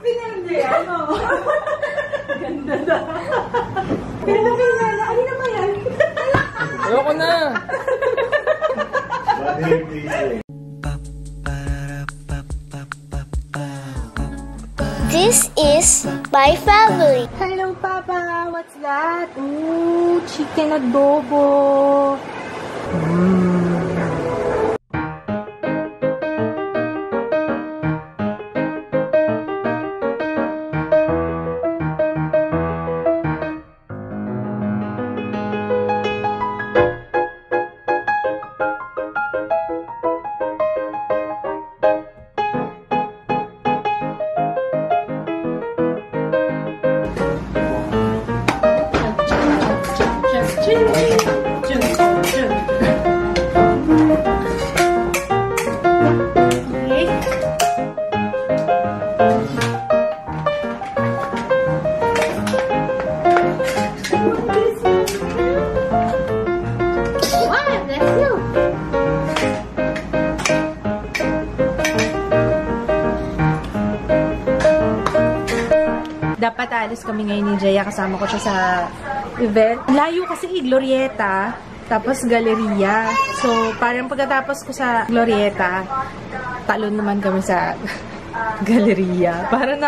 Pinerde, ano? Ganda na. Pinerde na. Ano na ba yan? Ayoko na. This is my family. Hello, Papa. What's that? Ooh, chicken adobo. Dapat alis kami ngayon ni Jaya, kasama ko siya sa event. Layo kasi Glorieta, tapos Galleria. So, parang pagkatapos ko sa Glorieta, talon naman kami sa Galleria. Parang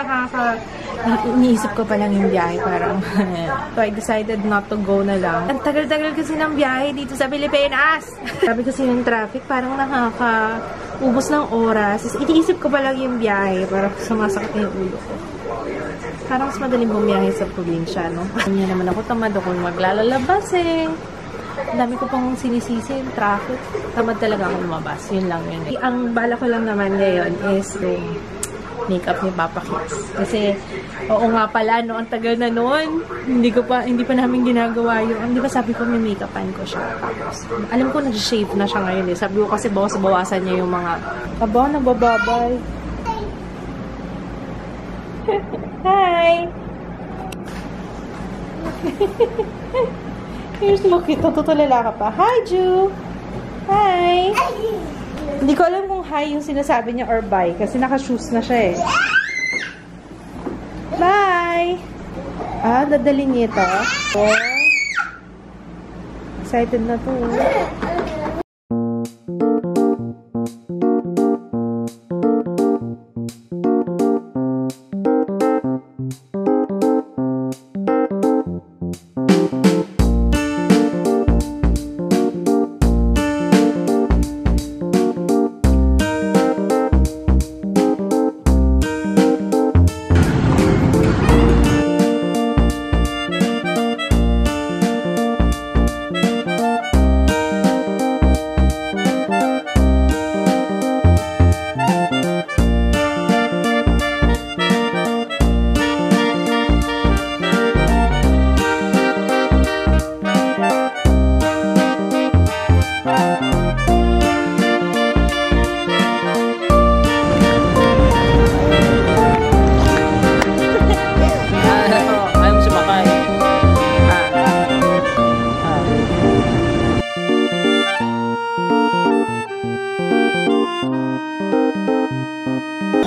iniisip ko pa lang yung biyahe. Parang, so I decided not to go na lang. Ang tagal-tagal kasi ng biyahe dito sa Pilipinas. Sabi kasi yung traffic, parang nakakaubos ng oras. Iniisip ko pa lang yung biyahe, parang sumasakit na yung ulo ko. Parang mas madaling bumiyahe sa probinsya, no? Hindi naman ako tamad ako maglalabas eh. Ang dami ko pang sinisisi yung traffic. Tamad talaga ako lumabas. Yun lang yun eh. Ang bala ko lang naman ngayon is yung makeup ni Papa Kids. Kasi, oo nga pala, no? Ang tagal na noon. Hindi pa namin ginagawa yung, di ba sabi ko may makeupan ko siya. Tapos, alam ko nag-shave na siya ngayon eh. Sabi ko kasi bawasan niya yung mga, aba, nabababay. Hi! Here's Lucky. Tutulala ka pa. Hi, Ju! Hi! Hindi ko alam kung hi yung sinasabi niya or bye kasi naka-shoes na siya eh. Bye! Ah, dadalhin niya ito. Oh. Excited na to.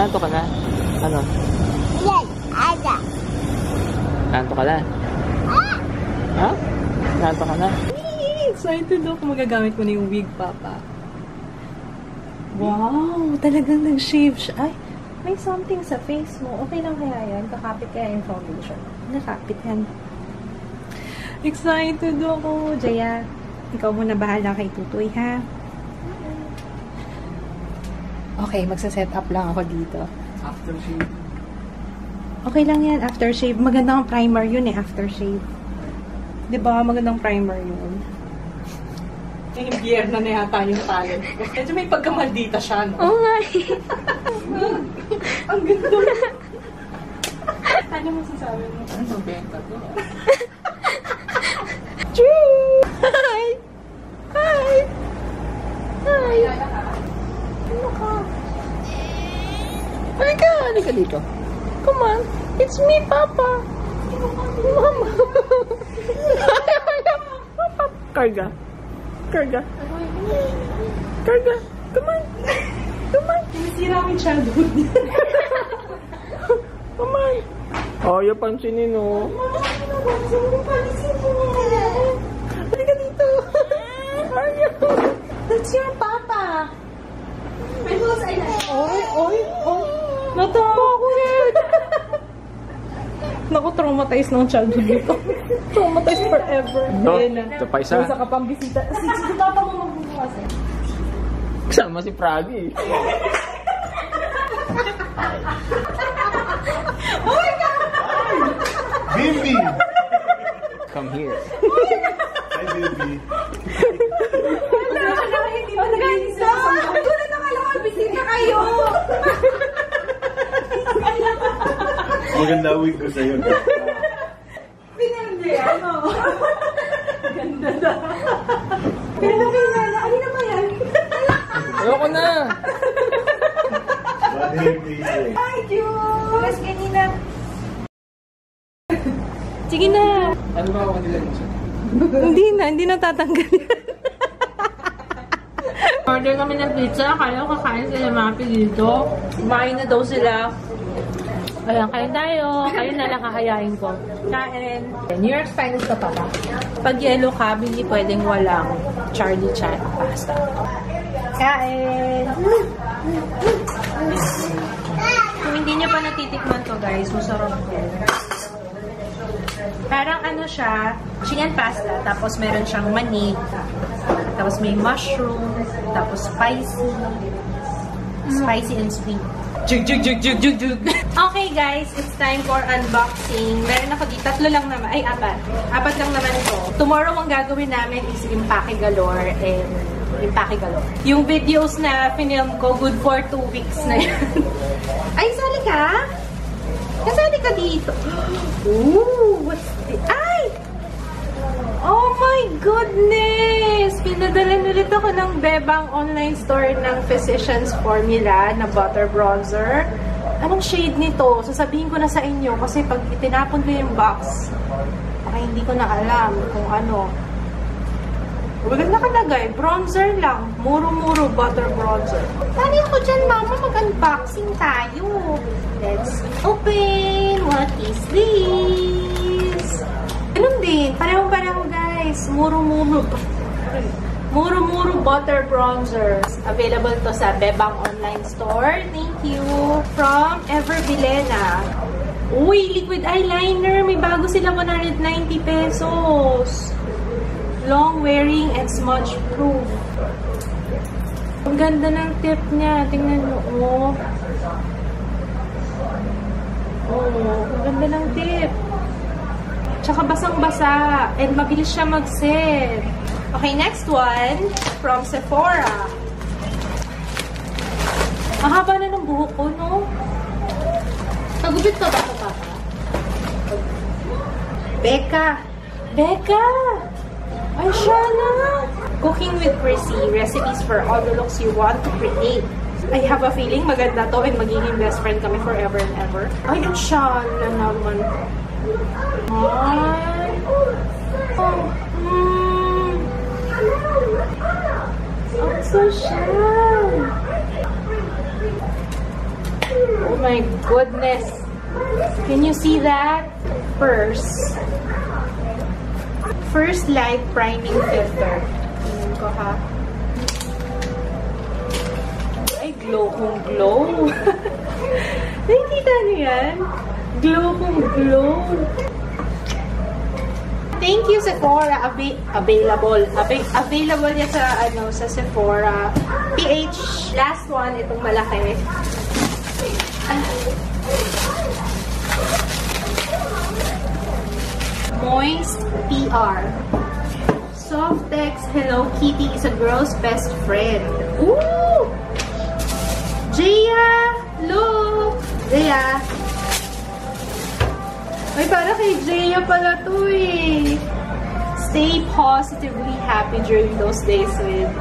Nanto ka na? Ano? Yan, ada. Nanto ka na? Ha? Nanto ka na? Excited ako. Magagamit ko na yung wig, Papa. Wow! Talagang nag-shave siya. Ay, may something sa face mo. Okay lang kaya yan? Kakapit kaya yung foundation. Nakapit yan. Excited ako. Jaya, ikaw muna bahala kay Tutoy, ha? Okay, magsa-set up lang ako dito. Aftershave. Okay lang yan, aftershave. Magandang primer yun eh, aftershave. Diba? Magandang primer yun. Eh, biyerna na yata yung talent ko. Medyo may pagkamaldita siya, no? Oo nga. Ang ganda. Ano mo sasabi mo? Ano benta to? True! Hi! Hi! Hi! Ano ka? Halika dito. Come on. It's me, Papa. Mama. Karga. Karga. Karga. Come on. Come on. Nasira mo yung childhood. Come Ayaw pansinin, oh. Halika dito. Ayaw. That's your papa. Oy. Natawa ko rin. Naku, traumatized ng childhood dito. Traumatized forever. No, Ayan na. ito pa isa. Isa ka pang bisita. Si papa mo magbubukas eh. Kasama si Pragi. Oh my God! Baby! Come here. Hi, baby. Hindi mo nag-inis na. Gulat na kayo. Bisita kayo. Maganda wig ko sa'yo. Pinhindi. Ano? Ganda na. Pinagay na. Ano na ba yan? Ayoko na. Bad hair days eh. Ay, cute. Mas kanina. Sige na. Ano ba ako nila mo siya? Hindi na tatanggalin. Order kami ng pizza, kaya kakain sila mga dito. Kumain na daw sila. Ayan, kain tayo. Kayo na lang kakayain ko. Kain. New York Finals ka pala. Pag yellow cab, hindi pwedeng walang Charlie Chan pasta. Kain! Kung hindi niyo pa natitikman to guys, masarap ko. Parang ano siya, chicken pasta, tapos meron siyang manik, tapos may mushroom, tapos spicy and sweet. Jug. Okay guys, it's time for unboxing. Meron ako dito, tatlo lang naman, ay apat lang naman ito. Tomorrow ang gagawin namin is Impake Galore and Impake Galore. Yung videos na film ko, good for 2 weeks na yan. Ay, sali ka? Kasali ka dito. Ooh, what's this? Ay! Oh my goodness! Pinadala ulit ako ng Bebang online store ng Physicians Formula na butter bronzer. Anong shade nito? Sasabihin ko na sa inyo kasi pag itinapon ko yung box, baka hindi ko na alam kung ano. Wala nakalagay. Bronzer lang. Muro-muro butter bronzer. Tani ako dyan, mama. Mag-unboxing tayo. Let's open. What is this? Ganun din. Pareho-pareho, guys. Muro-muro. Muro-muro butter bronzers. Available to sa Bebang online store. Thank you. From Ever Vilena. Uy, liquid eyeliner. May bago sila 190 pesos. Long wearing and smudge proof. Ang ganda ng tip niya. Tingnan mo. Ang ganda ng tip. Tsaka basang-basa. And mabilis siya mag-set. Okay, next one. From Sephora. Ang haba na ng buhok ko, no? Pagupit ka ba ito, Papa? Becca! Ay, siya na! Cooking with Prissy. Recipes for all the looks you want to create. I have a feeling maganda to and magiging best friend kami forever and ever. Ay, siya na naman. Ay. Ang so siya. Oh my goodness. Can you see that? First light priming filter. Tingnan ko ha. Ay, glow kung glow. Nakikita niyo yan? Glow kung glow. Thank you, Sephora. Available yan sa Sephora. PH. Last one, itong malaki. Moist PR. Softex Hello Kitty is a girl's best friend. Ooh! Jaya! Look! Jaya! Ay, para kay Jaya pala to eh. Stay positively happy during those days with...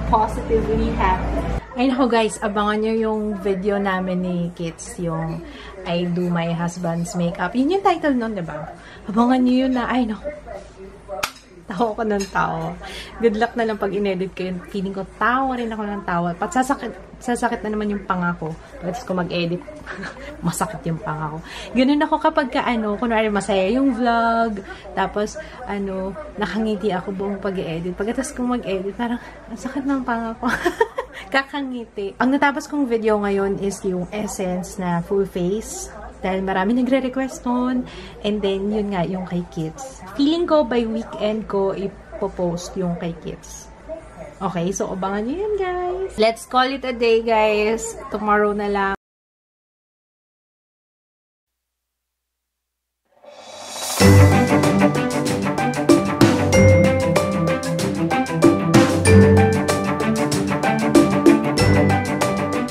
positively happy. Ay, naku guys, abangan nyo yung video namin ni Kits, yung I Do My Husband's Makeup. Yun yung title nun, diba? Abangan nyo yun na, ay naku. Tawa ko ng tawa. Good luck na lang pag in-edit ko yun. Feeling ko, tawa rin ako ng tawa. Pat sasakit na naman yung panga ko. Pagkatapos ko mag-edit, masakit yung panga ko. Ganun ako kapag kunwari masaya yung vlog. Tapos, nakangiti ako buong pag-edit. Pagkatapos ko mag-edit, parang, ang sakit ng panga ko. Kakangiti. Ang natapos kong video ngayon is yung Essence na full face. Dahil marami nagre-request nun. And then, yun nga, yung kay Kids. Feeling ko, by weekend ko, ipopost yung kay Kids. Okay, so abangan nyo yun, guys. Let's call it a day, guys. Tomorrow na lang.